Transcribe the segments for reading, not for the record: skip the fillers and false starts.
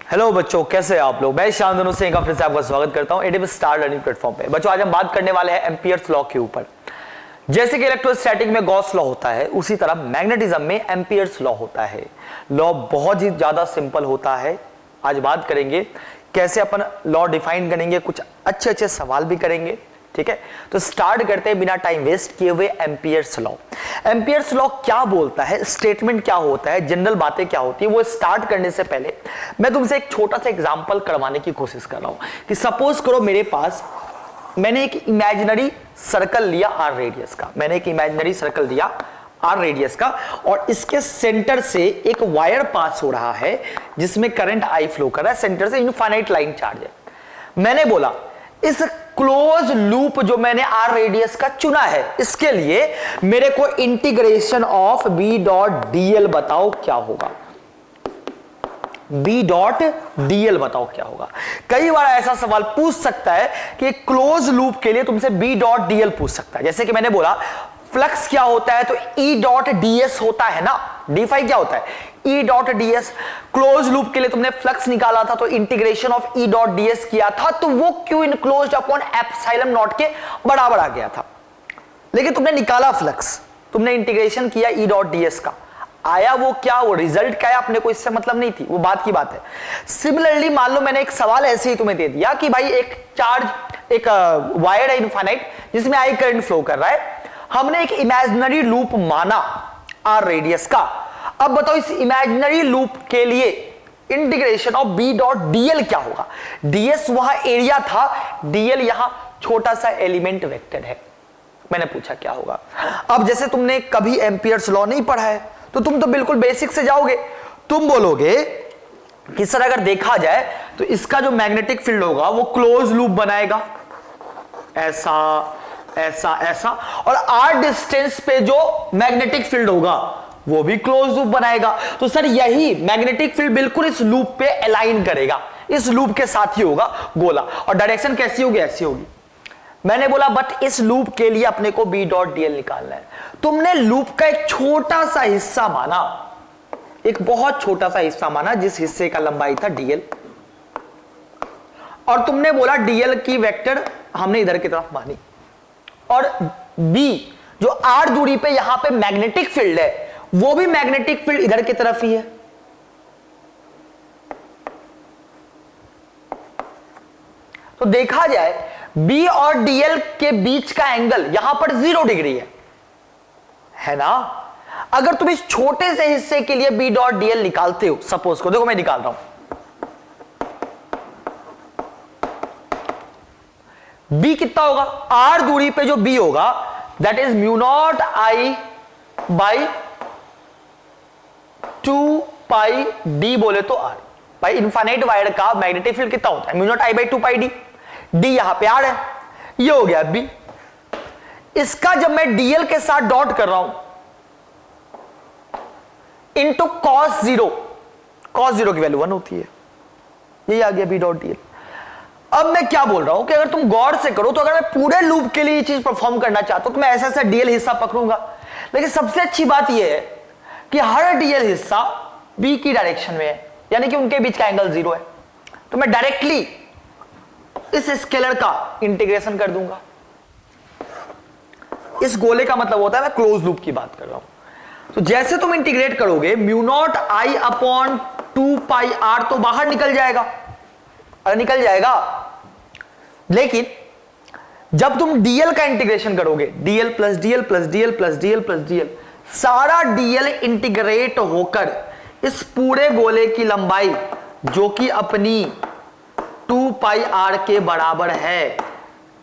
Hello बच्चों, कैसे हैं आप लोग। मैं शानदार सिंह का फिर से आपका स्वागत करता हूं एडीबी स्टार लर्निंग प्लेटफॉर्म पे। बच्चों, आज हम बात करने वाले हैं एम्पियर्स लॉ के ऊपर। जैसे कि इलेक्ट्रोस्टैटिक में गॉस लॉ होता है, उसी तरह मैग्नेटिज्म में एम्पियर्स लॉ होता है। लॉ बहुत ही ज्यादा सिंपल होता है। आज बात करेंगे कैसे अपन लॉ डिफाइन करेंगे, कुछ अच्छे अच्छे सवाल भी करेंगे। ठीक है, तो स्टार्ट करते हैं बिना टाइम वेस्ट किए हुए एम्पियर्स लॉ। एम्पियर्स लॉ क्या बोलता है, स्टेटमेंट क्या होता है, जनरल बातें क्या होती है, वो स्टार्ट करने से पहले मैं तुमसे एक छोटा सा एग्जांपल करवाने की कोशिश कर रहा हूं कि सपोज करो मेरे पास मैंने एक इमेजिनरी सर्कल लिया आर रेडियस का। मैंने एक इमेजिनरी सर्कल दिया आर रेडियस का और इसके सेंटर से एक वायर पास हो रहा है जिसमें करंट आई फ्लो कर रहा है। सेंटर से इनफाइनाइट लाइन चार्ज है। मैंने बोला इस क्लोज लूप जो मैंने आर रेडियस का चुना है, इसके लिए मेरे को integration of B dot dl बताओ क्या होगा। बी डॉट डीएल बताओ क्या होगा। कई बार ऐसा सवाल पूछ सकता है कि क्लोज लूप के लिए तुमसे बी डॉट डीएल पूछ सकता है। जैसे कि मैंने बोला फ्लक्स क्या होता है, तो ई डॉट डीएस होता है ना। डी फाई क्या होता है, E dot DS. Close loop के लिए तुमने फ्लक्स निकाला था तो integration of E dot DS किया था, तो वो Q enclosed upon epsilon not के बराबर आ गया था। लेकिन तुमने निकाला फ्लक्स, तुमने इंटीग्रेशन किया ई डॉट डीएस का, आया वो क्या, वो रिजल्ट क्या है, अपने को इससे मतलब नहीं थी, वो बात की बात है। सिमिलरली मान लो मैंने एक सवाल ऐसे ही तुम्हें दे दिया कि भाई एक चार्ज, एक वायर है इनफाइनाइट जिसमें आई करंट फ्लो कर रहा है। हमने एक इमेजिनरी लूप माना आर रेडियस का। अब बताओ इस इमेजिनरी लूप के लिए integration of B dot dl क्या होगा। डीएस वहां एरिया था, डीएल यहां छोटा सा एलिमेंट वेक्टर है। मैंने पूछा क्या होगा। अब जैसे तुमने कभी एम्पियर्स लॉ नहीं पढ़ा है तो तुम तो बिल्कुल बेसिक से जाओगे। तुम बोलोगे कि सर अगर देखा जाए तो इसका जो मैग्नेटिक फील्ड होगा वो क्लोज लूप बनाएगा, ऐसा ऐसा ऐसा, और आर डिस्टेंस पे जो मैग्नेटिक फील्ड होगा वो भी क्लोज लूप बनाएगा। तो सर यही मैग्नेटिक फील्ड बिल्कुल इस लूप पे अलाइन करेगा, इस लूप के साथ ही होगा गोला। और डायरेक्शन कैसी होगी, ऐसी होगी। मैंने बोला बट इस लूप के लिए अपने को बी डॉट डीएल निकालना है। तुमने लूप का एक छोटा सा हिस्सा माना, एक बहुत छोटा सा हिस्सा माना जिस हिस्से का लंबाई था डीएल, और तुमने बोला डीएल की वेक्टर हमने इधर की तरफ मानी, और बी जो आर दूरी पे यहां पे मैग्नेटिक फील्ड है वो भी मैग्नेटिक फील्ड इधर की तरफ ही है। तो देखा जाए बी और डीएल के बीच का एंगल यहां पर 0 डिग्री है ना। अगर तुम इस छोटे से हिस्से के लिए बी डॉट डीएल निकालते हो, सपोज को देखो मैं निकाल रहा हूं, बी कितना होगा, आर दूरी पे जो बी होगा that is mu naught I by 2 pi D बोले तो आर। भाई इनफाइनाइट वायर का मैग्नेटिक फील्ड कितना होता है, mu naught I by 2 pi D. D यहां पे आर है, ये हो गया बी। इसका जब मैं डीएल के साथ डॉट कर रहा हूं इंटू कॉस 0, कॉस 0 की वैल्यू 1 होती है, यही आ गया बी डॉट डीएल। अब मैं क्या बोल रहा हूं कि अगर तुम गौर से करो तो अगर मैं पूरे लूप के लिए ये चीज परफॉर्म करना चाहता हूं तो मैं ऐसा ऐसा डीएल हिस्सा पकड़ूंगा। लेकिन सबसे अच्छी बात यह है कि हर डीएल हिस्सा बी की डायरेक्शन में है, यानी कि उनके बीच का एंगल 0 है। तो मैं डायरेक्टली इस स्केलर का इंटीग्रेशन कर दूंगा। इस गोले का मतलब होता है, मैं क्लोज लूप की बात कर रहा हूं। तो जैसे तुम इंटीग्रेट करोगे mu naught I upon 2 pi r तो बाहर निकल जाएगा, अरे निकल जाएगा। लेकिन जब तुम डीएल का इंटीग्रेशन करोगे, DL plus DL plus DL plus DL plus DL, सारा डीएल इंटीग्रेट होकर इस पूरे गोले की लंबाई जो कि अपनी 2 पाई आर के बराबर है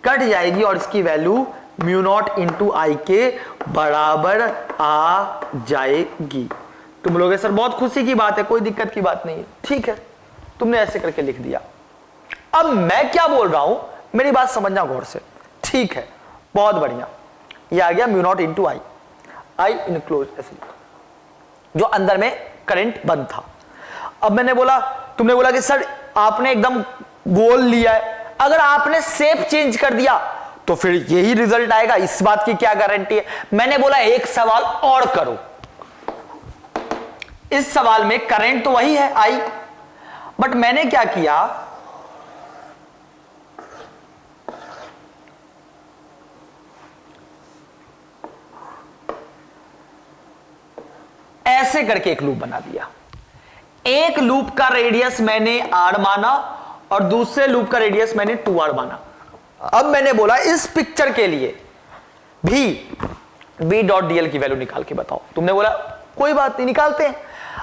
कट जाएगी और इसकी value mu naught into I के बराबर आ जाएगी। तुम लोग सर बहुत खुशी की बात है, कोई दिक्कत की बात नहीं है, ठीक है, तुमने ऐसे करके लिख दिया। अब मैं क्या बोल रहा हूं, मेरी बात समझना गौर से, ठीक है, बहुत बढ़िया। ये आ गया म्यू नॉट इंटू आई, आई इनक्लोज ऐसे जो अंदर में करंट बंद था। अब मैंने बोला, तुमने बोला कि सर आपने एकदम गोल लिया है, अगर आपने शेप चेंज कर दिया तो फिर यही रिजल्ट आएगा, इस बात की क्या गारंटी है। मैंने बोला एक सवाल और करो, इस सवाल में करंट तो वही है आई, बट मैंने क्या किया, ऐसे करके एक लूप बना दिया। एक लूप का रेडियस मैंने r माना और दूसरे लूप का रेडियस मैंने 2r माना। अब मैंने बोला इस पिक्चर के लिए भी b डॉट डीएल की वैल्यू निकाल के बताओ। तुमने बोला कोई बात नहीं, निकालते हैं।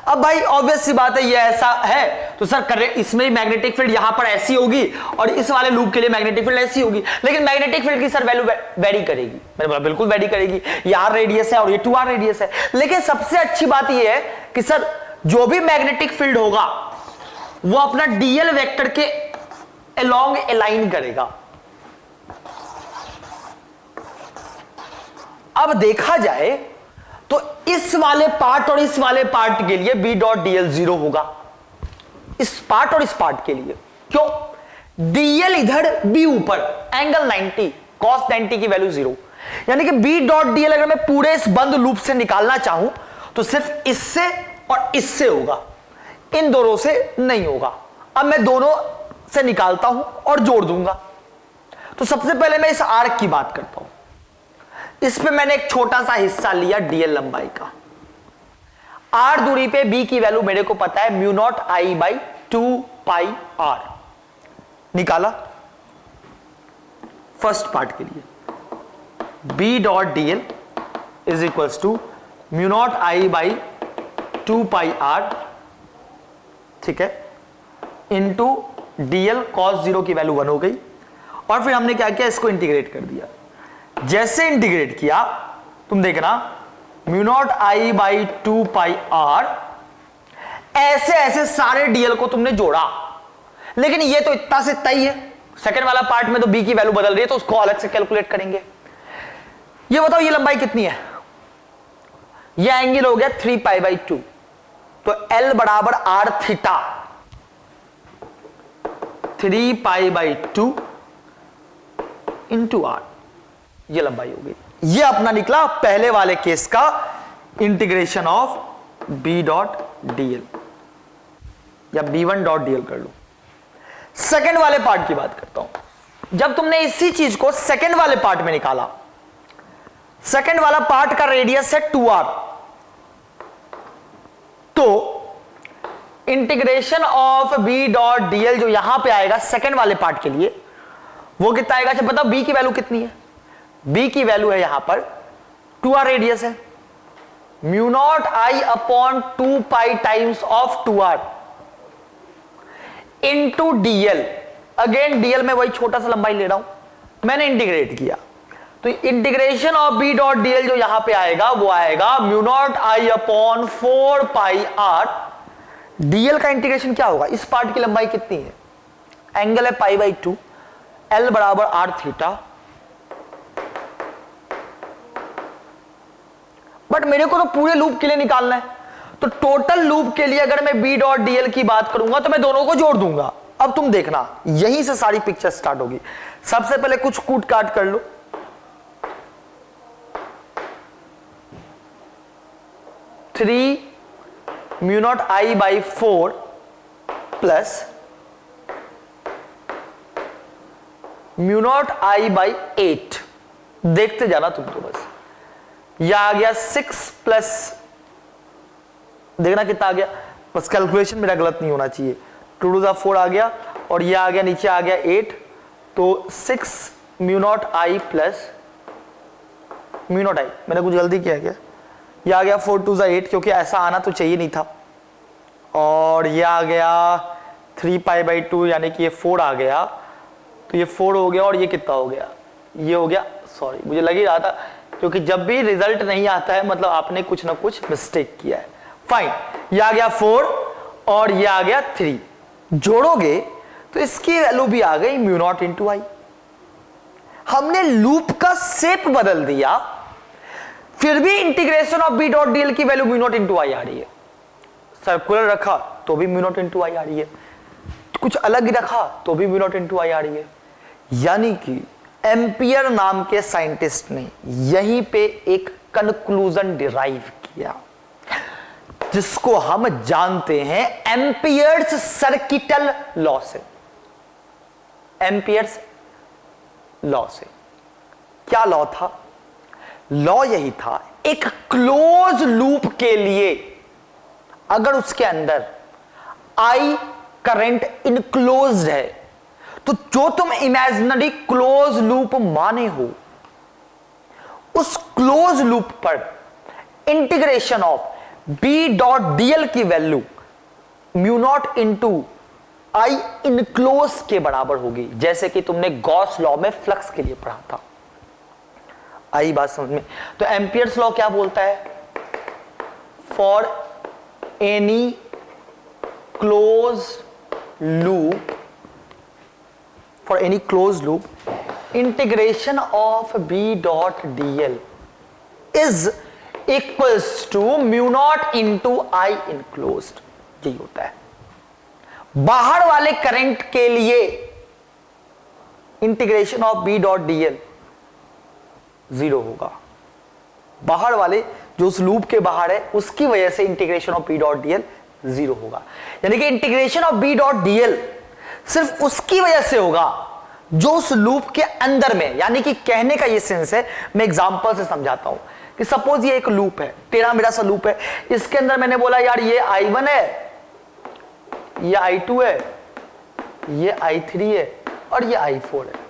अब भाई ऑब्वियस सी बात है, ये ऐसा है तो सर कर इसमें मैग्नेटिक फील्ड यहां पर ऐसी होगी और इस वाले लूप के लिए मैग्नेटिक फील्ड ऐसी होगी, लेकिन मैग्नेटिक फील्ड की सर वैल्यू वेरी करेगी। मैंने बोला बिल्कुल वेरी करेगी, ये r रेडियस है और ये 2r रेडियस है। लेकिन सबसे अच्छी बात ये है कि सर जो भी मैग्नेटिक फील्ड होगा वो अपना डीएल वेक्टर के अलोंग अलाइन करेगा। अब देखा जाए तो इस वाले पार्ट और इस वाले पार्ट के लिए b डॉट डीएल 0 होगा, इस पार्ट और इस पार्ट के लिए। क्यों? डीएल इधर b ऊपर, एंगल 90, कॉस 90 की वैल्यू 0, यानी कि b डॉट डीएल अगर मैं पूरे इस बंद लूप से निकालना चाहूं तो सिर्फ इससे और इससे होगा, इन दोनों से नहीं होगा। अब मैं दोनों से निकालता हूं और जोड़ दूंगा। तो सबसे पहले मैं इस आर्क की बात करता हूं। इस पे मैंने एक छोटा सा हिस्सा लिया डीएल लंबाई का, आर दूरी पे बी की वैल्यू मेरे को पता है mu naught I by 2 pi r. निकाला फर्स्ट पार्ट के लिए B dot dl is equals to mu naught I by 2 pi r, ठीक है, इंटू डीएल कॉस 0 की वैल्यू 1 हो गई। और फिर हमने क्या किया, इसको इंटीग्रेट कर दिया। जैसे इंटीग्रेट किया तुम देखना mu naught I by 2 pi r, ऐसे ऐसे सारे डीएल को तुमने जोड़ा। लेकिन ये तो इतना से इतना ही है, सेकंड वाला पार्ट में तो बी की वैल्यू बदल रही है तो उसको अलग से कैलकुलेट करेंगे। ये बताओ ये लंबाई कितनी है, ये एंगल हो गया 3 पाई बाई 2, तो L बराबर r theta 3 pi by 2 into r, ये लंबाई हो गई। ये अपना निकला पहले वाले केस का integration of B dot dl, या b1 डॉट डीएल कर लो। सेकंड वाले पार्ट की बात करता हूं। जब तुमने इसी चीज को सेकंड वाले पार्ट में निकाला, सेकंड वाला पार्ट का रेडियस है 2r, तो integration of B dot dl जो यहां पे आएगा सेकंड वाले पार्ट के लिए वो कितना आएगा? अच्छा बताओ बी की वैल्यू कितनी है? बी की वैल्यू है यहां पर 2r रेडियस है, mu naught I upon 2 pi times of 2r into DL. Again DL में वही छोटा सा लंबाई ले रहा हूं, मैंने इंटीग्रेट किया तो integration of B dot dl जो यहां पे आएगा वो आएगा mu naught I upon 4 pi r. Dl का इंटीग्रेशन क्या होगा? इस पार्ट की लंबाई कितनी है? एंगल है पाई बाई 2, एल बराबर आर थीटा। बट मेरे को तो पूरे लूप के लिए निकालना है, तो टोटल लूप के लिए अगर मैं बी डॉट डीएल की बात करूंगा तो मैं दोनों को जोड़ दूंगा। अब तुम देखना यहीं से सारी पिक्चर स्टार्ट होगी। सबसे पहले कुछ कूट काट कर लो, three mu naught I by 4 plus mu naught I by 8। देखते जाना तुम तो बस। यह आ गया 6 प्लस, देखना कितना आ गया, बस कैलकुलेशन मेरा गलत नहीं होना चाहिए। 2 टू द 4 आ गया और यह आ गया नीचे आ गया 8, तो 6 म्यू नॉट आई प्लस म्यू नॉट आई, मैंने कुछ जल्दी किया क्या? यह आ गया 4 टू द 8 क्योंकि ऐसा आना तो चाहिए नहीं था। और यह आ गया 3 पाई बाई 2 यानी कि ये 4 आ गया, तो ये 4 हो गया और ये कितना हो गया? ये हो गया, सॉरी मुझे लग ही रहा था क्योंकि जब भी रिजल्ट नहीं आता है मतलब आपने कुछ ना कुछ मिस्टेक किया है। फाइन, ये आ गया 4 और ये आ गया 3, जोड़ोगे तो इसकी वैल्यू भी आ गई म्यू नॉट इंटू आई। हमने लूप का शेप बदल दिया, फिर भी integration of B dot dl की value mu naught into I आ रही है। सर्कुलर रखा तो भी म्यू नॉट इंटू आई आ रही है, कुछ अलग ही रखा तो भी म्यू नॉट इंटू आई आ रही है। यानी कि एम्पियर नाम के साइंटिस्ट ने यहीं पे एक कंक्लूजन डिराइव किया। जिसको हम जानते हैं एम्पियर्स सर्किटल लॉ से। एम्पियर्स लॉ से क्या लॉ था? लॉ यही था, एक क्लोज लूप के लिए अगर उसके अंदर आई करंट इनक्लोज्ड है तो जो तुम इमेजिनरी क्लोज लूप माने हो, उस क्लोज लूप पर integration of B dot dl की value mu naught into I enclose के बराबर होगी, जैसे कि तुमने गॉस लॉ में फ्लक्स के लिए पढ़ा था। आई बात समझ में? तो एम्पियर्स लॉ क्या बोलता है? For any close loop, for any close loop integration of B dot dl is equals to mu naught into I enclosed. यही होता है। बाहर वाले करंट के लिए integration of B dot dl zero होगा। बाहर वाले जो उस लूप के बाहर है उसकी वजह से integration of B dot dl zero होगा। यानी कि integration of B dot dl सिर्फ उसकी वजह से होगा जो उस लूप के अंदर में, यानी कि कहने का ये सेंस है, मैं एग्जांपल से समझाता हूं कि सपोज ये एक लूप है, तेरा मेरा सा लूप है, इसके अंदर मैंने बोला यार ये I1 है, ये I2 है, ये I3 है और ये I4 है,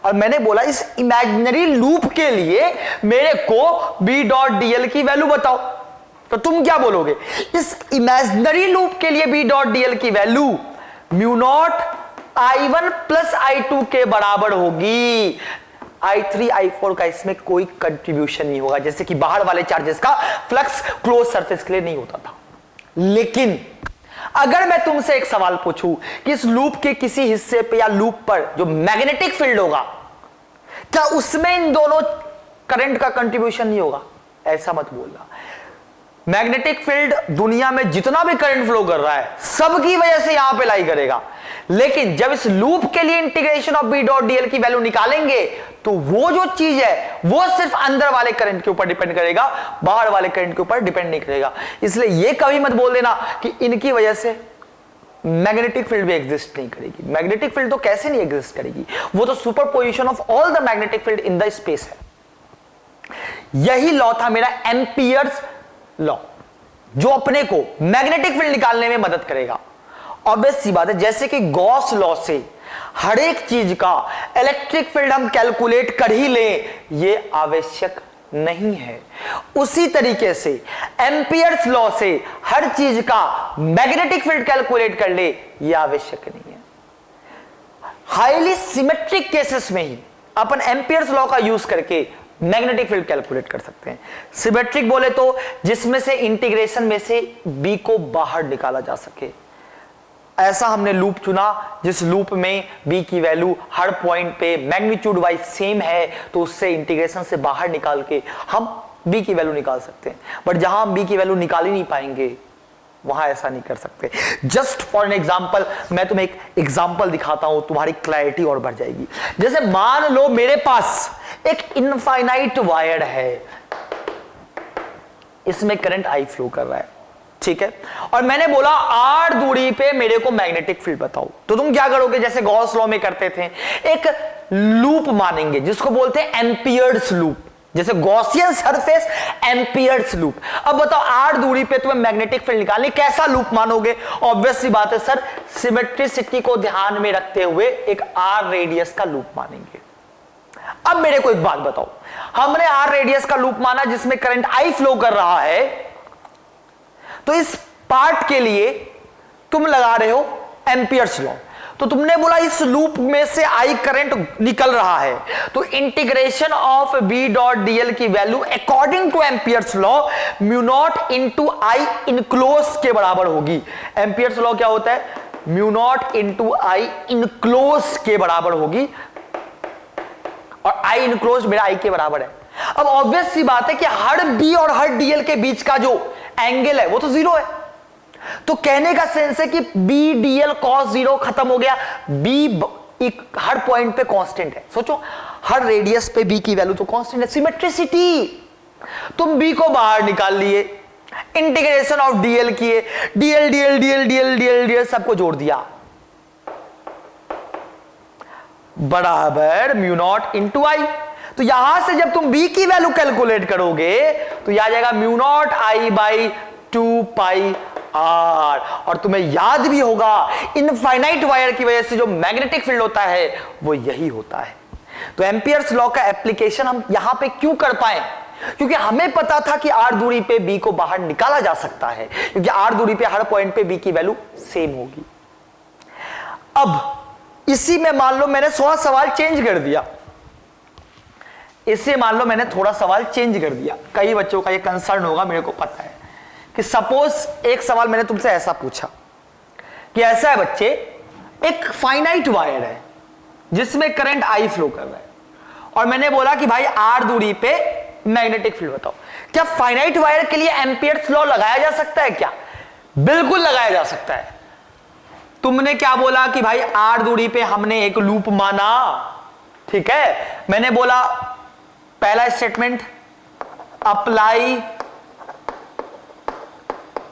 और मैंने बोला इस इमेजिनरी लूप के लिए मेरे को बी डॉट डीएल की वैल्यू बताओ। तो तुम क्या बोलोगे? इस इमेजिनरी लूप के लिए बी डॉट डीएल की value mu not I1 plus I2 के बराबर होगी। I3 I4 का इसमें कोई कंट्रीब्यूशन नहीं होगा, जैसे कि बाहर वाले चार्जेस का फ्लक्स क्लोज सरफेस के लिए नहीं होता था। लेकिन अगर मैं तुमसे एक सवाल पूछूं कि इस लूप के किसी हिस्से पे या लूप पर जो मैग्नेटिक फील्ड होगा, क्या उसमें इन दोनों करंट का कंट्रीब्यूशन नहीं होगा? ऐसा मत बोलना। मैग्नेटिक फील्ड दुनिया में जितना भी करंट फ्लो कर रहा है सबकी वजह से यहां पे लाई करेगा, लेकिन जब इस लूप के लिए integration of B dot dl की वैल्यू निकालेंगे तो वो जो चीज है वो सिर्फ अंदर वाले करंट के ऊपर डिपेंड करेगा, बाहर वाले करंट के ऊपर डिपेंड नहीं करेगा। इसलिए ये कभी मत बोल देना कि इनकी वजह से मैग्नेटिक फील्ड भी एग्जिस्ट नहीं करेगी। मैग्नेटिक फील्ड तो कैसे नहीं एग्जिस्ट करेगी, वो तो superposition of all the magnetic field in the space है। यही लॉ था मेरा एम्पियर्स लॉ, जो अपने को मैग्नेटिक फील्ड निकालने में मदद करेगा। ऑब्वियस सी बात है, जैसे कि गॉस लॉ से हर एक चीज का इलेक्ट्रिक फील्ड हम कैलकुलेट कर ही लें, ये आवश्यक नहीं है। उसी तरीके से एम्पियर्स लॉ से हर चीज का मैग्नेटिक फील्ड कैलकुलेट कर ले, ये आवश्यक नहीं है। हाईली सिमेट्रिक केसेस में ही अपन एम्पियर्स लॉ का यूज करके मैग्नेटिक फील्ड कैलकुलेट कर सकते हैं। सिमेट्रिक बोले तो जिसमें से इंटीग्रेशन में से बी को बाहर निकाला जा सके। ऐसा हमने लूप चुना जिस लूप में बी की वैल्यू हर पॉइंट पे मैग्नीट्यूड वाइज सेम है, तो उससे इंटीग्रेशन से बाहर निकाल के हम बी की वैल्यू निकाल सकते हैं। बट जहां हम बी की वैल्यू निकाल ही नहीं पाएंगे वहां ऐसा नहीं कर सकते। जस्ट फॉर एन एग्जाम्पल मैं तुम्हें एक एग्जाम्पल दिखाता हूं, तुम्हारी क्लैरिटी और बढ़ जाएगी। जैसे मान लो मेरे पास एक इनफाइनाइट वायर है, इसमें करंट आई फ्लो कर रहा है, ठीक है, और मैंने बोला आर दूरी पे मेरे को मैग्नेटिक फील्ड बताओ। तो तुम क्या करोगे? जैसे गॉस लॉ में करते थे, एक लूप मानेंगे जिसको बोलते हैं एम्पियर्स लूप, जैसे गॉसियन सरफेस एम्पियर्स लूप। अब बताओ आर दूरी पे तुम्हें मैग्नेटिक फील्ड निकालनी, कैसा लूप मानोगे? ऑब्वियस सी बात है सर, सिमेट्रिसिटी को ध्यान में रखते हुए एक आर रेडियस का लूप मानेंगे। अब मेरे को एक बात बताओ, हमने आर रेडियस का लूप माना जिसमें करंट आई फ्लो कर रहा है, तो इस पार्ट के लिए तुम लगा रहे हो एम्पियर्स लॉ। तो तुमने बोला इस लूप में से आई करंट निकल रहा है, तो integration of B dot dl की value according to Ampere's law mu naught into I enclose के बराबर होगी। एम्पियर्स लॉ क्या होता है? Mu naught into I enclose के बराबर होगी, और आई इनक्लोज मेरा आई के बराबर है। अब ऑब्वियस सी बात है कि हर बी और हर डीएल के बीच का जो एंगल है वो तो जीरो है, तो कहने का सेंस है कि बी डीएल कॉस जीरो खत्म हो गया। बी हर पॉइंट पे कांस्टेंट है, सोचो हर रेडियस पे बी की वैल्यू तो कांस्टेंट है। सिमेट्रिसिटी, तुम बी को बाहर निकाल लिए, इंटीग्रेशन ऑफ डीएल किए, DL DL DL DL DL DL सबको जोड़ दिया, बराबर म्यू नॉट इंटू आई। तो यहां से जब तुम बी की वैल्यू कैलकुलेट करोगे तो यह आ जाएगा mu naught I by 2 pi r. और तुम्हें याद भी होगा इनफाइनाइट वायर की वजह से जो मैग्नेटिक फील्ड होता है वो यही होता है। तो एम्पियर्स लॉ का एप्लीकेशन हम यहां पे क्यों कर पाए, क्योंकि हमें पता था कि आर दूरी पे बी को बाहर निकाला जा सकता है, क्योंकि आर दूरी पे हर पॉइंट पे बी की वैल्यू सेम होगी। अब इसी में मान लो मैंने थोड़ा सवाल चेंज कर दिया, इससे मान लो मैंने थोड़ा सवाल चेंज कर दिया। कई बच्चों का ये कंसर्न होगा, मेरे को पता है कि सपोज एक सवाल मैंने तुमसे ऐसा पूछा कि ऐसा है बच्चे, एक फाइनाइट वायर है जिसमें करंट आई फ्लो कर रहा है और मैंने बोला कि भाई आर दूरी पे मैग्नेटिक फील्ड बताओ। क्या फाइनाइट वायर के लिए एम्पियर्स लॉ लगाया जा सकता है क्या? बिल्कुल लगाया जा सकता है। तुमने क्या बोला कि भाई आर दूरी पे हमने एक लूप माना, ठीक है, मैंने बोला पहला स्टेटमेंट अप्लाई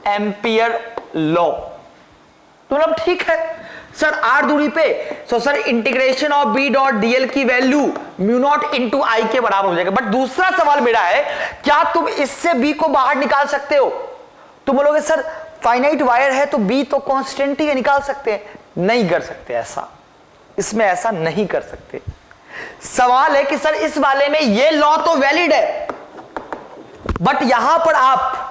एम्पियर लॉ, तो मतलब ठीक है सर आर दूरी पे, तो sir integration of B dot dl की value mu naught into I के बराबर हो जाएगा। बट दूसरा सवाल मेरा है, क्या तुम इससे बी को बाहर निकाल सकते हो? तुम बोलोगे सर फाइनाइट वायर है तो बी तो कांस्टेंट ही निकाल सकते हैं। नहीं कर सकते ऐसा, इसमें ऐसा नहीं कर सकते। सवाल है कि सर इस वाले में ये लॉ तो वैलिड है, बट यहां पर आप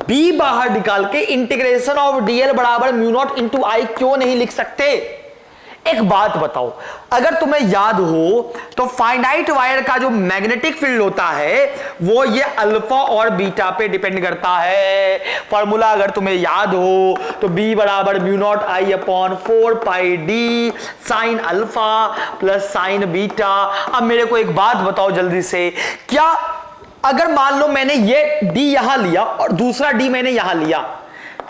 बी बाहर निकाल के इंटीग्रेशन ऑफ डीएल बराबर म्यू नॉट इंटू आई क्यों नहीं लिख सकते? एक बात बताओ, अगर तुम्हें याद हो तो फाइनाइट वायर का जो मैग्नेटिक फील्ड होता है वो ये अल्फा और बीटा पे डिपेंड करता है। फॉर्मूला अगर तुम्हें याद हो तो बी बराबर mu naught I upon 4 pi d sine alpha plus sine beta. अब मेरे को एक बात बताओ जल्दी से, क्या अगर मान लो मैंने ये डी यहां लिया और दूसरा डी मैंने यहां लिया,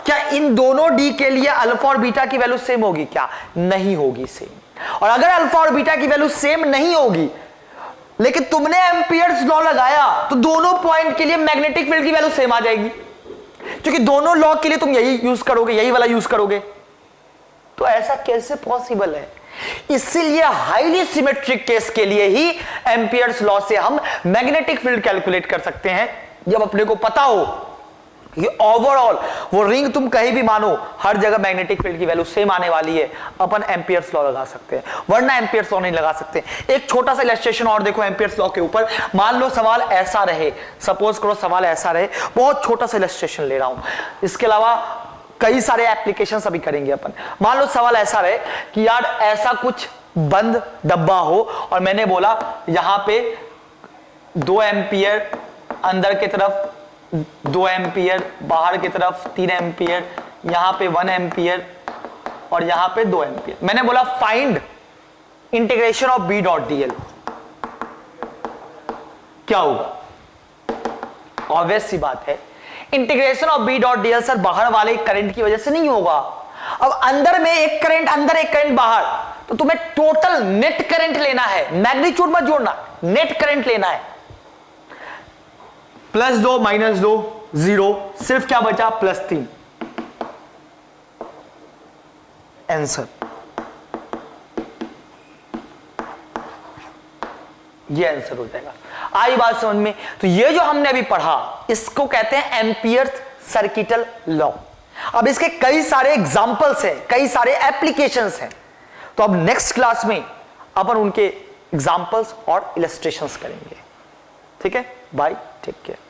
क्या इन दोनों डी के लिए अल्फा और बीटा की वैल्यू सेम होगी क्या? नहीं होगी सेम। और अगर अल्फा और बीटा की वैल्यू सेम नहीं होगी लेकिन तुमने एम्पियर्स लॉ लगाया तो दोनों पॉइंट के लिए मैग्नेटिक फील्ड की वैल्यू सेम आ जाएगी, क्योंकि दोनों लॉ के लिए तुम यही यूज करोगे, यही वाला यूज करोगे। तो ऐसा कैसे पॉसिबल है? इसीलिए हाईली सिमेट्रिक केस के लिए ही एम्पियर्स लॉ से हम मैग्नेटिक फील्ड कैलकुलेट कर सकते हैं, जब अपने को पता हो कि ओवरऑल वो रिंग तुम कहीं भी मानो हर जगह मैग्नेटिक फील्ड की वैल्यू सेम आने वाली है, अपन एम्पियर्स लॉ लगा सकते हैं, वरना एम्पियर्स लॉ नहीं लगा सकते। एक छोटा सा इलस्ट्रेशन और देखो एम्पियर्स लॉ के ऊपर। मान लो सवाल ऐसा रहे, सपोज करो सवाल ऐसा रहे, बहुत छोटा सा इलस्ट्रेशन ले रहा हूं, इसके अलावा कई सारे एप्लीकेशंस अभी करेंगे अपन। मान लो सवाल ऐसा रहे कि यार ऐसा कुछ बंद डब्बा हो और मैंने बोला यहां पे 2 एम्पियर अंदर की तरफ, 2 एम्पियर बाहर की तरफ, 3 एम्पियर, यहां पे 1 एम्पियर और यहां पे 2 एम्पियर। मैंने बोला find integration of B dot dl, क्या होगा? ऑब्वियस सी बात है, integration of B dot dl sir बाहर वाले करंट की वजह से नहीं होगा। अब अंदर में एक करंट अंदर एक करंट बाहर, तो तुम्हें टोटल नेट करंट लेना है, मैग्नीट्यूड मत जोड़ना, नेट करंट लेना है। +2 -2 0, सिर्फ क्या बचा? +3। आंसर ये आंसर हो जाएगा। आई बात समझ में? तो ये जो हमने अभी पढ़ा इसको कहते हैं एम्पियर्स सर्किटल लॉ। अब इसके कई सारे एग्जांपल्स हैं, कई सारे एप्लीकेशंस हैं, तो अब नेक्स्ट क्लास में अपन उनके एग्जांपल्स और इलस्ट्रेशंस करेंगे। ठीक है, बाय, टेक केयर।